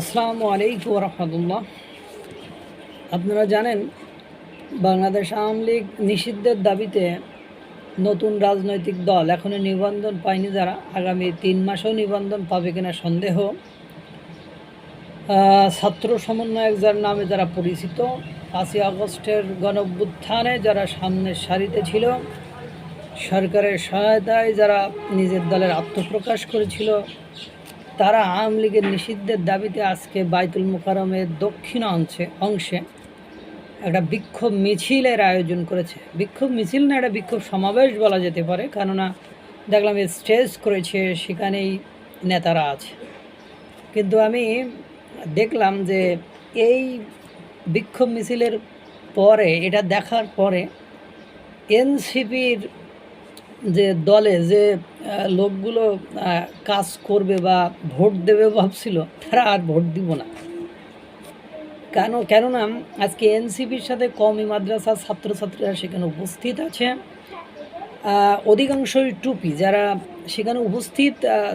আসসালামু আলাইকুম রহমতুল্লাহ। আপনারা জানেন বাংলাদেশ আওয়ামী লীগ নিষিদ্ধের দাবিতে নতুন রাজনৈতিক দল এখনও নিবন্ধন পায়নি, যারা আগামী 3 মাসেও নিবন্ধন পাবে কিনা সন্দেহ। ছাত্র সমন্বয়ক যার নামে যারা পরিচিত, 5ই আগস্টের গণঅভ্যুত্থানে যারা সামনের সারিতে ছিল, সরকারের সহায়তায় যারা নিজের দলের আত্মপ্রকাশ করেছিল, তারা আওয়ামী লীগের নিষিদ্ধের দাবিতে আজকে বাইতুল মোকাররমের দক্ষিণ অংশে একটা বিক্ষোভ মিছিলের আয়োজন করেছে। বিক্ষোভ মিছিল না, একটা বিক্ষোভ সমাবেশ বলা যেতে পারে, কেননা দেখলাম স্টেজ করেছে, সেখানেই নেতারা আছে। কিন্তু আমি দেখলাম যে এই বিক্ষোভ মিছিলের পরে, এটা দেখার পরে এনসিপির যে দলে যে লোকগুলো কাজ করবে বা ভোট দেবে ভাবছিল, তারা আর ভোট দিব না। কেননা আজকে এনসিপির সাথে কওমি মাদ্রাসার ছাত্রছাত্রীরা সেখানে উপস্থিত আছে। অধিকাংশই টুপি, যারা সেখানে উপস্থিত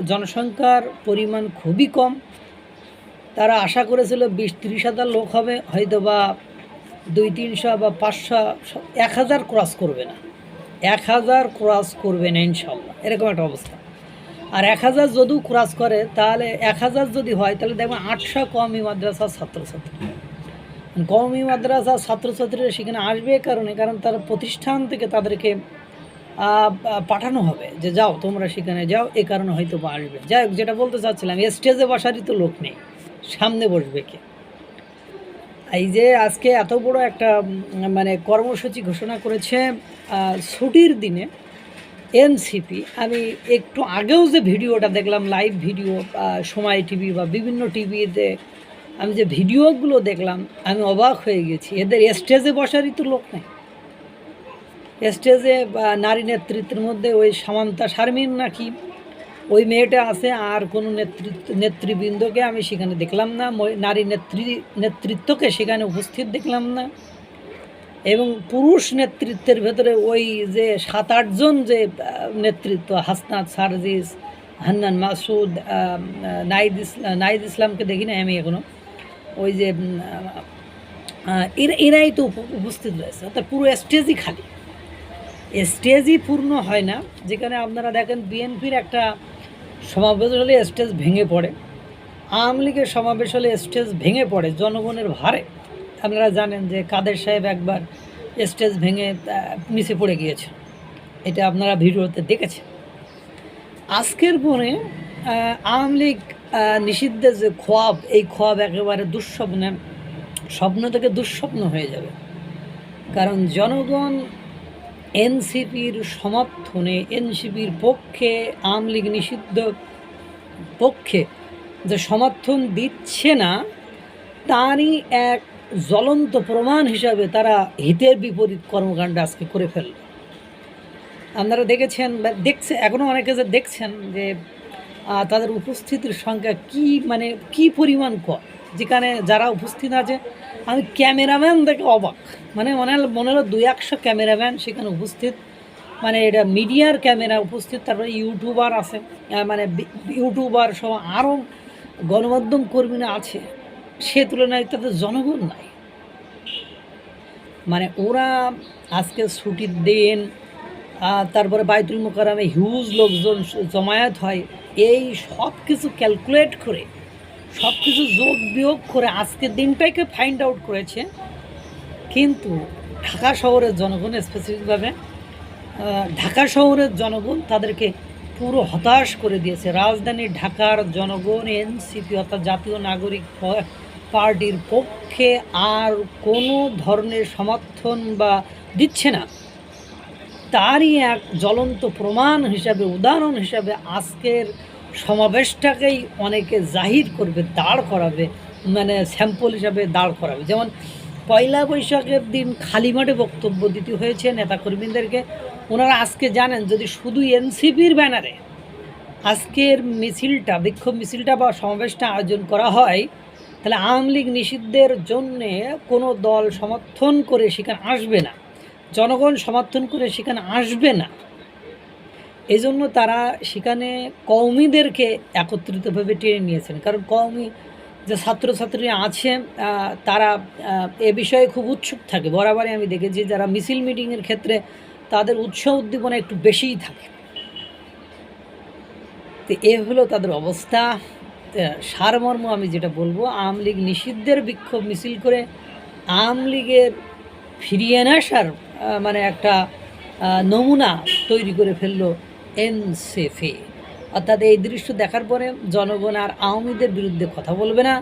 জনসংখ্যার পরিমাণ খুবই কম। তারা আশা করেছিল 20-30 হাজার লোক হবে, হয়তো বা 200-300 বা 500, 1000 ক্রস করবে না, 1000 ক্রস করবে না ইনশাল্লাহ, এরকম একটা অবস্থা। আর 1000 যদিও ক্রস করে, তাহলে 1000 যদি হয়, তাহলে দেখবেন 800 কওমি মাদ্রাসার ছাত্রছাত্রী। কওমি মাদ্রাসার ছাত্রছাত্রীরা সেখানে আসবে কারণ তার প্রতিষ্ঠান থেকে তাদেরকে পাঠানো হবে যে যাও তোমরা সেখানে যাও, এ কারণে হয়তো বা আসবে। যাই হোক, যেটা বলতে চাচ্ছিলাম, স্টেজে বসারই তো লোক নেই, সামনে বসবে কে? এই যে আজকে এত বড় একটা মানে কর্মসূচি ঘোষণা করেছে ছুটির দিনে এনসিপি। আমি একটু আগেও যে ভিডিওটা দেখলাম, লাইভ ভিডিও, সময় টিভি বা বিভিন্ন টিভিতে আমি যে ভিডিওগুলো দেখলাম, আমি অবাক হয়ে গেছি। এদের স্টেজে বসারই তো লোক নেই। স্টেজে নারী নেতৃত্বের মধ্যে ওই সামান্তা শারমিন নাকি ওই মেয়েটা আছে, আর কোনো নেতৃবৃন্দকে আমি সেখানে দেখলাম না, নারী নেতৃত্বকে সেখানে উপস্থিত দেখলাম না। এবং পুরুষ নেতৃত্বের ভেতরে ওই যে 7-8 জন যে নেতৃত্ব, হাসনাত, সারজিস, হান্নান মাসুদ, নাহিদ ইসলামকে দেখি না আমি এখনও, ওই যে এরাই তো উপস্থিত রয়েছে। অর্থাৎ পুরো স্টেজই খালি, স্টেজই পূর্ণ হয় না। যেখানে আপনারা দেখেন বিএনপির একটা সমাবেশ হলে স্টেজ ভেঙে পড়ে, আওয়ামী লীগের সমাবেশ হলে স্টেজ ভেঙে পড়ে জনগণের ভারে। আপনারা জানেন যে কাদের সাহেব একবার স্টেজ ভেঙে নিচে পড়ে গিয়েছে, এটা আপনারা ভিডিওতে দেখেছেন। আজকের পরে আওয়ামী লীগ নিষিদ্ধের যে খোয়াব, এই খোয়াব একেবারে স্বপ্ন থেকে দুঃস্বপ্ন হয়ে যাবে। কারণ জনগণ এনসিপির সমর্থনে, এনসিপির পক্ষে, আওয়ামী লীগ নিষিদ্ধ পক্ষে যে সমর্থন দিচ্ছে না, তারই এক জ্বলন্ত প্রমাণ হিসাবে তারা হিতের বিপরীত কর্মকাণ্ড আজকে করে ফেলল। আপনারা দেখেছেন বা এখনও অনেকে যে দেখছেন যে তাদের উপস্থিতির সংখ্যা কি পরিমাণ কম। যেখানে যারা উপস্থিত আছে, আমি ক্যামেরাম্যান দেখে অবাক। মনে হলো 200 ক্যামেরাম্যান সেখানে উপস্থিত, এটা মিডিয়ার ক্যামেরা উপস্থিত। তারপরে ইউটিউবার আছে, ইউটিউবার সহ আরও গণমাধ্যম কর্মীরা আছে, সে তুলনায় তাদের জনগণ নাই। ওরা আজকে ছুটির দিন, তারপরে বাইতুল মোকাররমে হিউজ লোকজন জমায়েত হয়, এই সব কিছু ক্যালকুলেট করে, সব কিছু যোগ বিয়োগ করে আজকের দিনটাকে ফাইন্ড আউট করেছে। কিন্তু ঢাকা শহরের জনগণ, স্পেসিফিকভাবে ঢাকা শহরের জনগণ তাদেরকে পুরো হতাশ করে দিয়েছে। রাজধানী ঢাকার জনগণ এনসিপি অর্থাৎ জাতীয় নাগরিক পার্টির পক্ষে আর কোনো ধরনের সমর্থন বা দিচ্ছে না। তারই এক জ্বলন্ত প্রমাণ হিসাবে, উদাহরণ হিসাবে আজকের সমাবেশটাকেই অনেকে জাহির করবে, দাঁড় করাবে, স্যাম্পল হিসাবে দাঁড় করাবে। যেমন পয়লা বৈশাখের দিন খালি মাঠে বক্তব্য দিতে হয়েছে নেতাকর্মীদেরকে। ওনারা আজকে জানেন, যদি শুধু এনসিপির ব্যানারে আজকের মিছিলটা, বিক্ষোভ মিছিলটা বা সমাবেশটা আয়োজন করা হয়, তাহলে আওয়ামী লীগ নিষিদ্ধের জন্যে কোনো দল সমর্থন করে সেখানে আসবে না, জনগণ সমর্থন করে সেখানে আসবে না। এই জন্য তারা সেখানে কওমিদেরকে একত্রিতভাবে টেনে নিয়েছেন। কারণ যে ছাত্রছাত্রীরা আছে তারা এ বিষয়ে খুব উৎসুক থাকে। বরাবরই আমি দেখেছি যারা মিছিল মিটিংয়ের ক্ষেত্রে তাদের উৎসাহ উদ্দীপনা একটু বেশিই থাকে। তো এ হলো তাদের অবস্থা। সারমর্ম আমি যেটা বলবো, আওয়ামী লীগ নিষিদ্ধের বিক্ষোভ মিছিল করে আওয়ামী লীগের ফিরিয়ে আসার মানে একটা নমুনা তৈরি করে ফেললো এনসিপি। অর্থাৎ এই দৃশ্য দেখার পরে জনগণ আর আওয়ামীদের বিরুদ্ধে কথা বলবে না।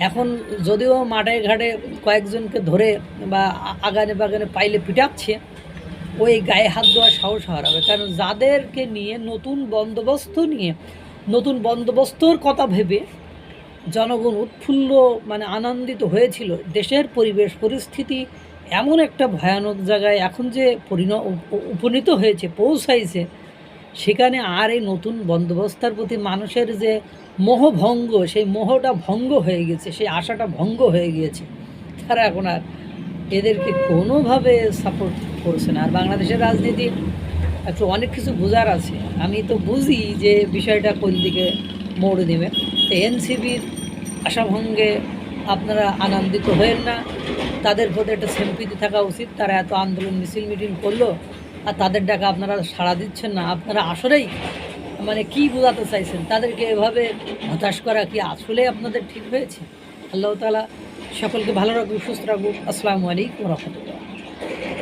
এখন যদিও মাঠে ঘাটে কয়েকজনকে ধরে বা আগানে বাগানে পাইলে পিটাচ্ছে, ওই গায়ে হাত দেওয়ার সাহস হারাবে। কারণ যাদেরকে নিয়ে নতুন বন্দোবস্তর কথা ভেবে জনগণ উৎফুল্ল মানে আনন্দিত হয়েছিল, দেশের পরিবেশ পরিস্থিতি এমন একটা ভয়ানক জায়গায় এখন যে উপনীত হয়েছে, পৌঁছাইছে, সেখানে আর এই নতুন বন্দোবস্তের প্রতি মানুষের যে মোহভঙ্গ, সেই মোহটা ভঙ্গ হয়ে গেছে, সেই আশাটা ভঙ্গ হয়ে গিয়েছে। তারা এখন আর এদেরকে কোনোভাবে সাপোর্ট করছে না। আর বাংলাদেশের রাজনীতি একটু অনেক কিছু বোঝার আছে। আমি তো বুঝি যে বিষয়টা কোন দিকে মোড় দেবে। তো এনসিপির আশাভঙ্গে আপনারা আনন্দিত হয়েন না, তাদের প্রতি একটা সিম্পিতি থাকা উচিত। তারা এত আন্দোলন মিছিল মিটিং করলো আর তাদের ডাকা আপনারা সাড়া দিচ্ছেন না। আপনারা আসলেই মানে কী বোঝাতে চাইছেন? তাদেরকে এভাবে হতাশ করা কি আসলে আপনাদের ঠিক হয়েছে? আল্লাহ তাআলা সকলকে ভালো রাখুক, সুস্থ রাখুক। আসসালামু আলাইকুম রহমতুল্লাহ।